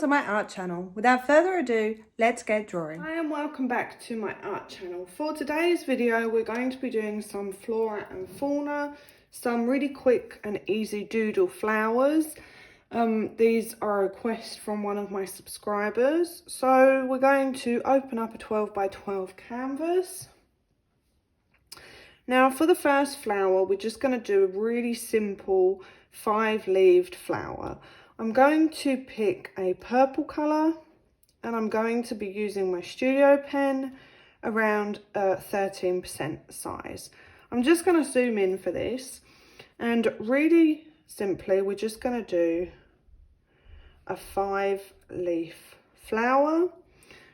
to my art channel. Without further ado, let's get drawing. Hi and welcome back to my art channel. For today's video, we're going to be doing some flora and fauna, some really quick and easy doodle flowers. These are a request from one of my subscribers. So we're going to open up a 12 by 12 canvas. Now for the first flower, we're just going to do a really simple 5-leaved flower. I'm going to pick a purple colour and I'm going to be using my studio pen around 13% size. I'm just going to zoom in for this, and really simply we're just going to do a 5-leaf flower,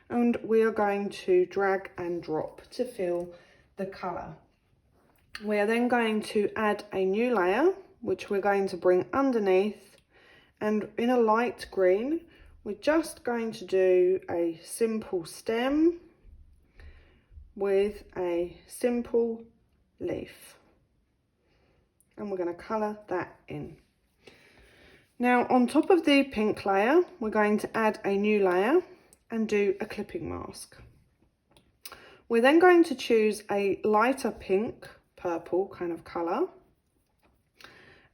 and we are going to drag and drop to fill the colour. We are then going to add a new layer, which we're going to bring underneath, and in a light green, we're just going to do a simple stem with a simple leaf. And we're going to colour that in. Now on top of the pink layer, we're going to add a new layer and do a clipping mask. We're then going to choose a lighter pink, purple kind of colour.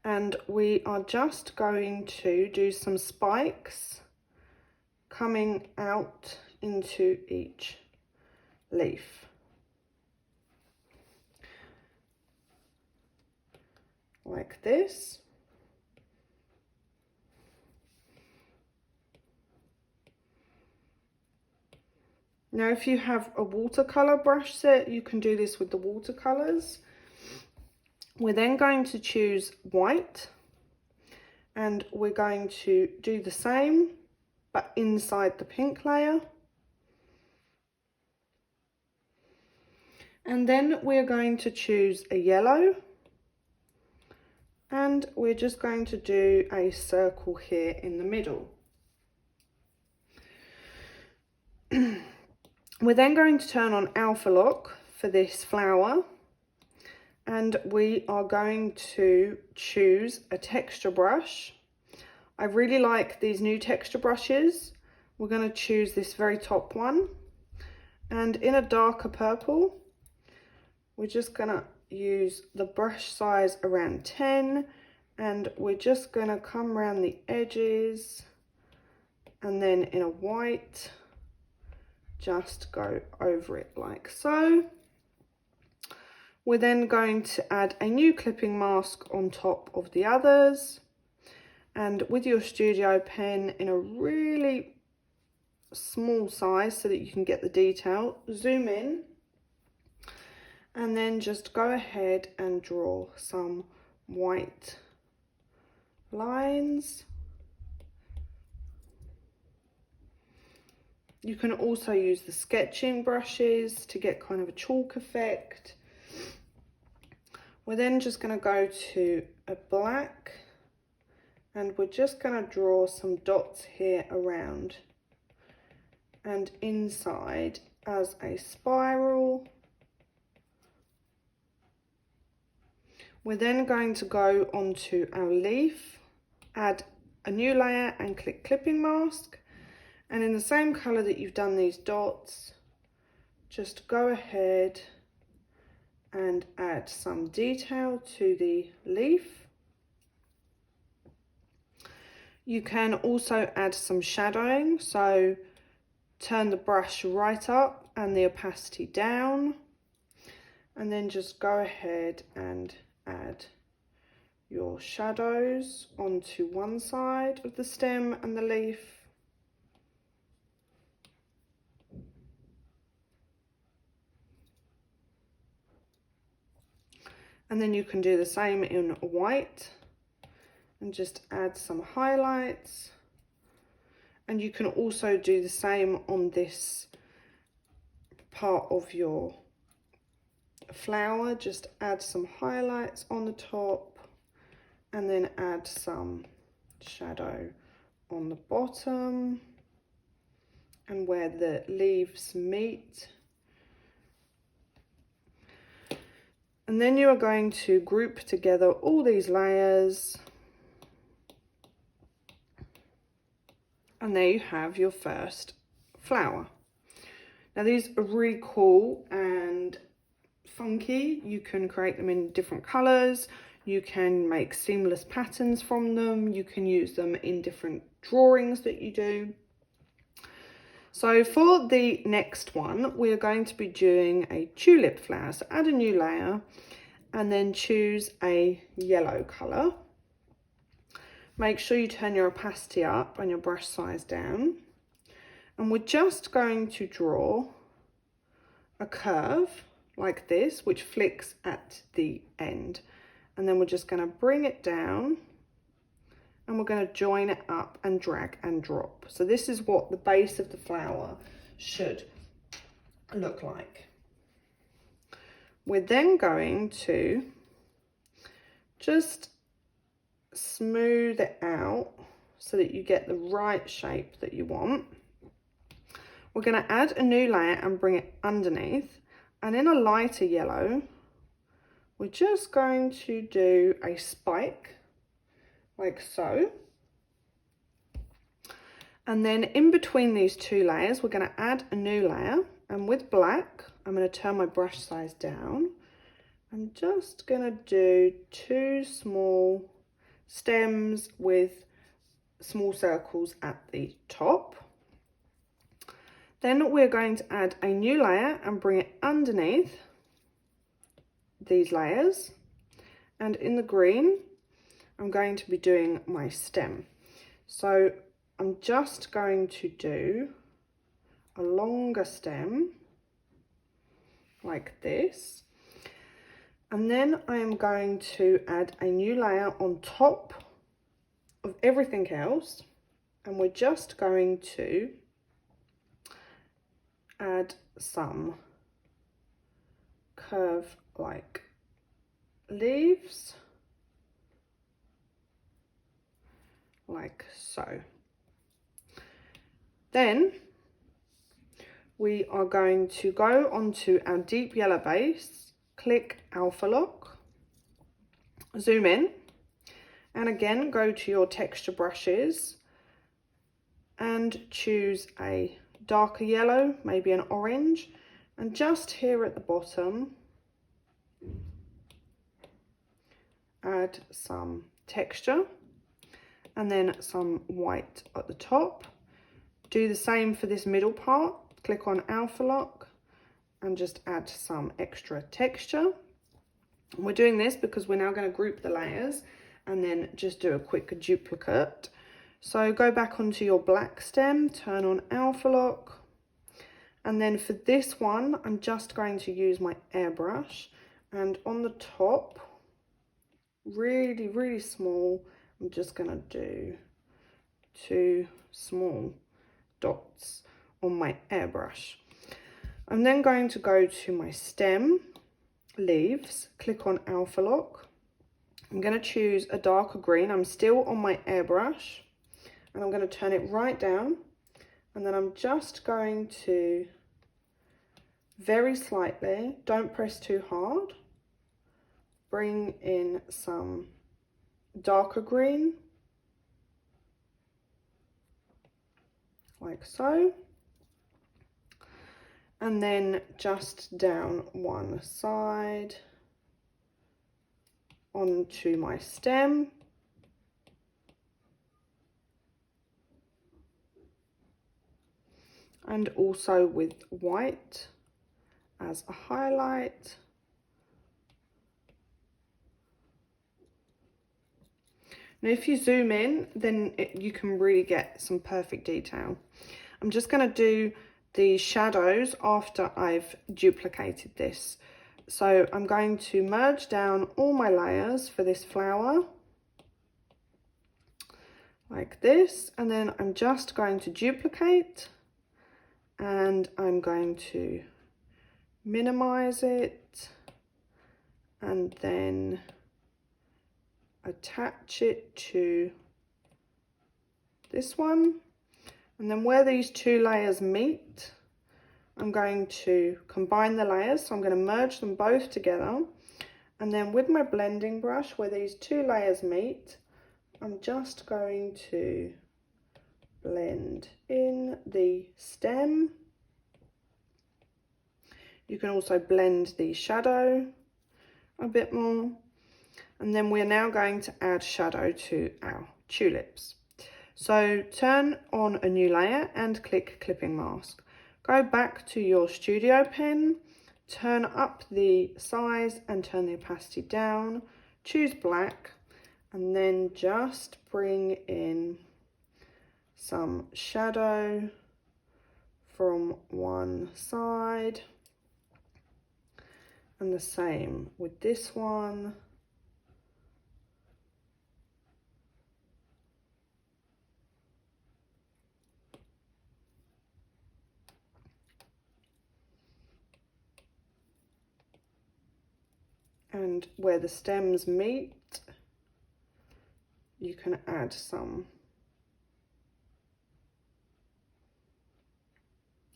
And we are just going to do some spikes coming out into each leaf. Like this. Now if you have a watercolour brush set, you can do this with the watercolours. We're then going to choose white, and we're going to do the same but inside the pink layer. And then we're going to choose a yellow, and we're just going to do a circle here in the middle. We're then going to turn on Alpha Lock for this flower, and we are going to choose a texture brush. I really like these new texture brushes. We're going to choose this very top one, and in a darker purple, we're just going to use the brush size around 10, and we're just going to come around the edges, and then in a white, just go over it like so. We're then going to add a new clipping mask on top of the others, and with your studio pen in a really small size so that you can get the detail, zoom in and then just go ahead and draw some white lines. You can also use the sketching brushes to get kind of a chalk effect. We're then just going to go to a black, and we're just going to draw some dots here around and inside as a spiral. We're then going to go onto our leaf, add a new layer and click clipping mask, and in the same colour that you've done these dots, just go ahead and add some detail to the leaf. You can also add some shadowing, so turn the brush right up and the opacity down, and then just go ahead and add your shadows onto one side of the stem and the leaf. And then you can do the same in white and just add some highlights. And you can also do the same on this part of your flower. Just add some highlights on the top and then add some shadow on the bottom and where the leaves meet. And then you are going to group together all these layers And there you have your first flower. Now these are really cool and funky. You can create them in different colours. You can make seamless patterns from them. You can use them in different drawings that you do. So for the next one, we are going to be doing a tulip flower. So add a new layer and then choose a yellow colour. Make sure you turn your opacity up and your brush size down. And we're just going to draw a curve like this, which flicks at the end. And then we're just going to bring it down and we're going to join it up and drag and drop. So this is what the base of the flower should look like. We're then going to just smooth it out so that you get the right shape that you want. We're going to add a new layer and bring it underneath, and in a lighter yellow we're just going to do a spike like so, and then in between these two layers we're going to add a new layer, and with black I'm going to turn my brush size down. I'm just going to do 2 small stems with small circles at the top. Then we're going to add a new layer and bring it underneath these layers, and in the green I'm going to be doing my stem. So I'm just going to do a longer stem like this, and then I am going to add a new layer on top of everything else, and we're just going to add some curve like leaves like so. Then we are going to go onto our deep yellow base, click Alpha Lock, zoom in, and again go to your texture brushes and choose a darker yellow, maybe an orange, and just here at the bottom add some texture and then some white at the top. Do the same for this middle part, click on Alpha Lock and just add some extra texture. And we're doing this because we're now going to group the layers and then just do a quick duplicate. So go back onto your black stem, turn on Alpha Lock, and then for this one I'm just going to use my airbrush, and on the top, really small, I'm just going to do 2 small dots on my airbrush. I'm then going to go to my stem leaves, click on Alpha Lock. I'm going to choose a darker green. I'm still on my airbrush, and I'm going to turn it right down, and then I'm just going to very slightly, don't press too hard, bring in some darker green like so, and then just down one side onto my stem, and also with white as a highlight. Now if you zoom in, then you can really get some perfect detail. I'm just going to do the shadows after I've duplicated this. So I'm going to merge down all my layers for this flower like this, and then I'm just going to duplicate, and I'm going to minimize it and then attach it to this one, and then where these 2 layers meet I'm going to combine the layers. So I'm going to merge them both together, and then with my blending brush where these 2 layers meet I'm just going to blend in the stem. You can also blend the shadow a bit more. And then we're now going to add shadow to our tulips. So turn on a new layer and click clipping mask. Go back to your studio pen, turn up the size and turn the opacity down, choose black, and then just bring in some shadow from one side, and the same with this one. And where the stems meet, you can add some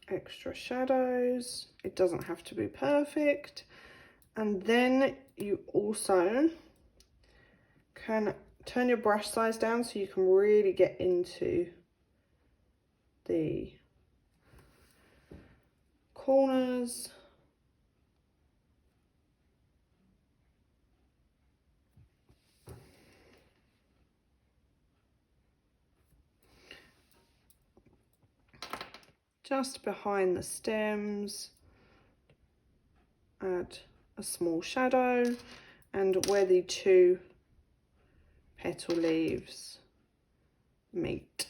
extra shadows. It doesn't have to be perfect. And then you also can turn your brush size down so you can really get into the corners. Just behind the stems, add a small shadow, and where the two petal leaves meet.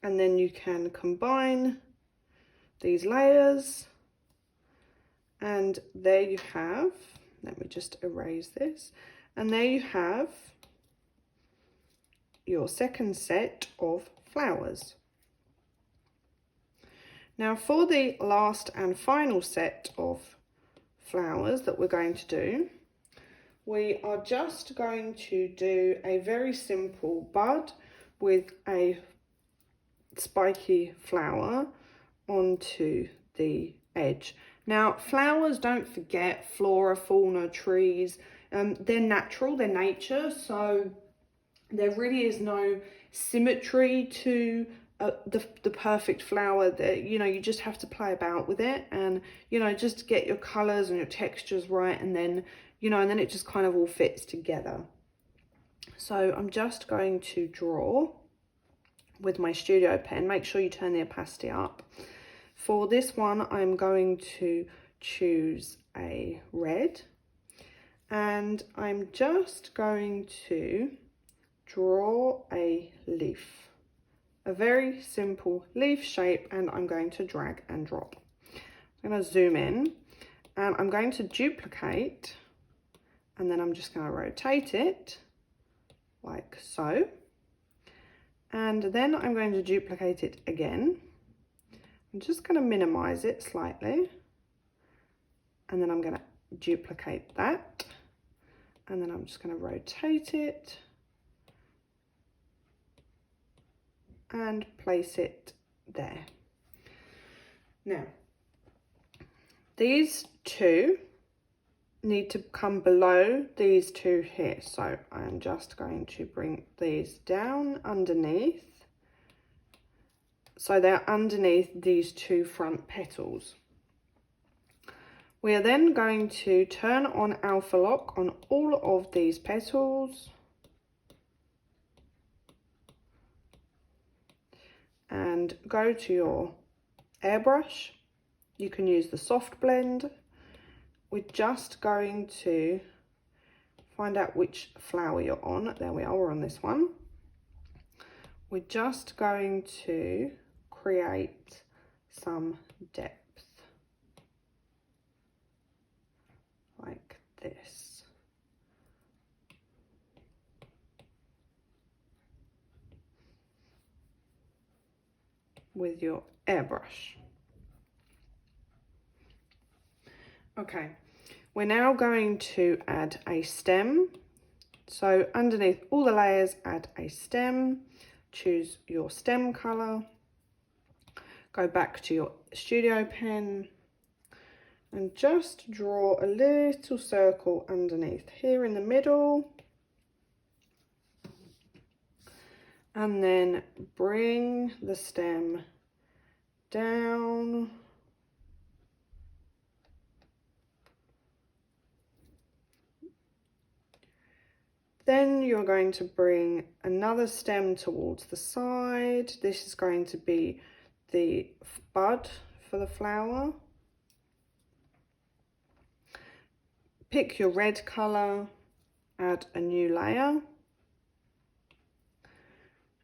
And then you can combine these layers, and there you have, let me just erase this, and there you have your second set of flowers. Now for the last and final set of flowers that we're going to do, we are just going to do a very simple bud with a spiky flower onto the edge. Now flowers, don't forget, flora, fauna, trees, they're natural, they're nature, so there really is no symmetry to the perfect flower. That, you know, you just have to play about with it and, you know, just get your colors and your textures right, and then, you know, and then it just kind of all fits together. So I'm just going to draw with my studio pen. Make sure you turn the opacity up. For this one, I'm going to choose a red, and I'm just going to draw a leaf, a very simple leaf shape, and I'm going to drag and drop. I'm going to zoom in and I'm going to duplicate, and then I'm just going to rotate it like so, and then I'm going to duplicate it again. I'm just going to minimize it slightly, and then I'm going to duplicate that, and then I'm just going to rotate it and place it there. Now, these two need to come below these two here, so I'm just going to bring these down underneath, so they're underneath these two front petals. We are then going to turn on Alpha Lock on all of these petals, and go to your airbrush. You can use the soft blend. We're just going to find out which flower you're on. There we are, we're on this one. We're just going to create some depth like this with your airbrush. Okay, we're now going to add a stem. So underneath all the layers, add a stem. Choose your stem color. Go back to your studio pen and just draw a little circle underneath here in the middle. and then bring the stem down. Then you're going to bring another stem towards the side. This is going to be the bud for the flower. Pick your red colour, add a new layer.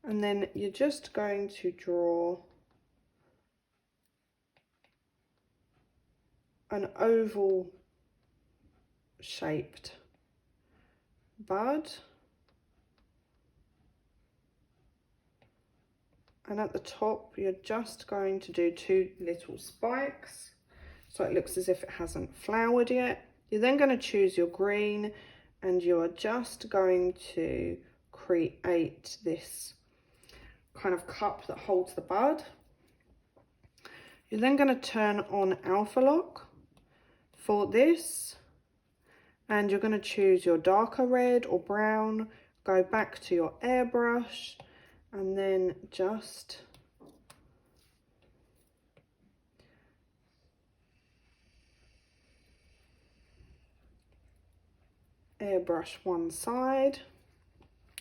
And then you're just going to draw an oval shaped bud. And at the top, you're just going to do 2 little spikes, so it looks as if it hasn't flowered yet. You're then going to choose your green, and you are just going to create this kind of cup that holds the bud. You're then going to turn on Alpha Lock for this, and you're going to choose your darker red or brown, go back to your airbrush, and then just airbrush one side.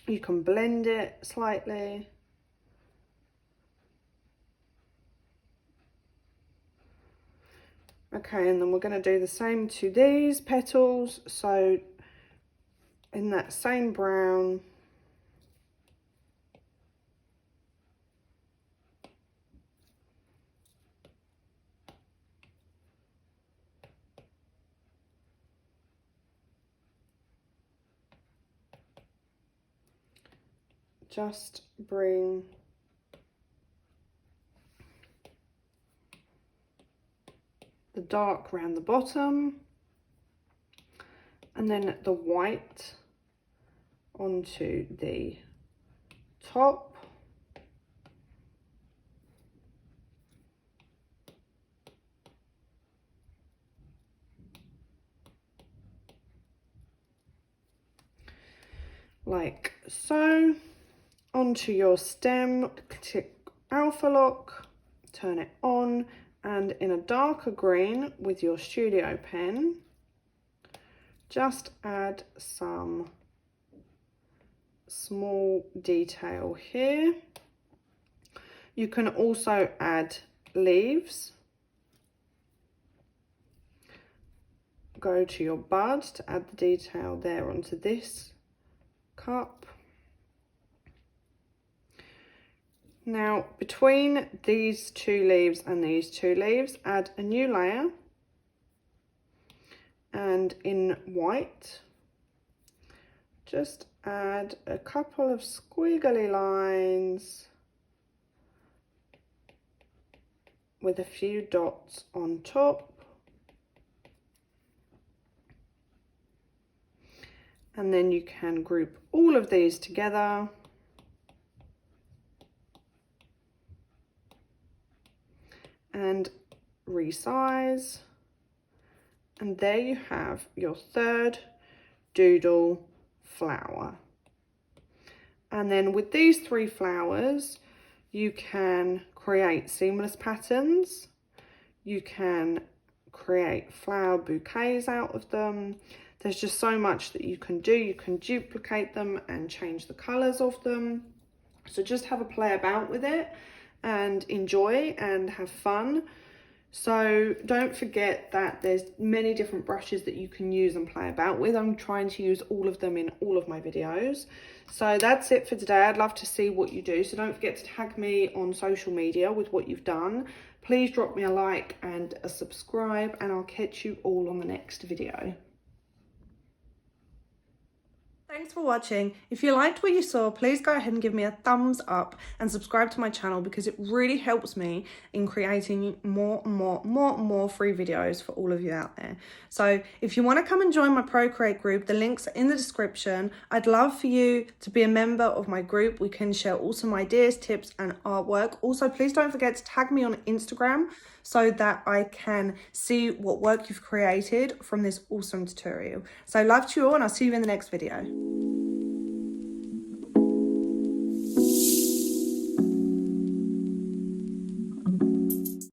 You can blend it slightly. Okay, and then we're going to do the same to these petals. So in that same brown, just bring the dark around the bottom, and then the white onto the top. Like so. Onto your stem, click Alpha Lock, turn it on, and in a darker green with your studio pen, just add some small detail here. You can also add leaves. Go to your bud to add the detail there onto this cup. Now, between these 2 leaves and these 2 leaves, add a new layer, and in white, just add a couple of squiggly lines with a few dots on top. And then you can group all of these together. And resize, and there you have your 3rd doodle flower. And then with these 3 flowers, you can create seamless patterns, you can create flower bouquets out of them. There's just so much that you can do. You can duplicate them and change the colors of them. So just have a play about with it and enjoy and have fun. So don't forget that there's many different brushes that you can use and play about with. I'm trying to use all of them in all of my videos. So that's it for today. I'd love to see what you do. So don't forget to tag me on social media with what you've done. Please drop me a like and a subscribe, and I'll catch you all on the next video. Thanks for watching. If you liked what you saw, please go ahead and give me a thumbs up and subscribe to my channel, because it really helps me in creating more free videos for all of you out there. So if you want to come and join my Procreate group, the links are in the description. I'd love for you to be a member of my group. We can share awesome ideas, tips and artwork. Also, please don't forget to tag me on Instagram so that I can see what work you've created from this awesome tutorial. So love to you all, and I'll see you in the next video.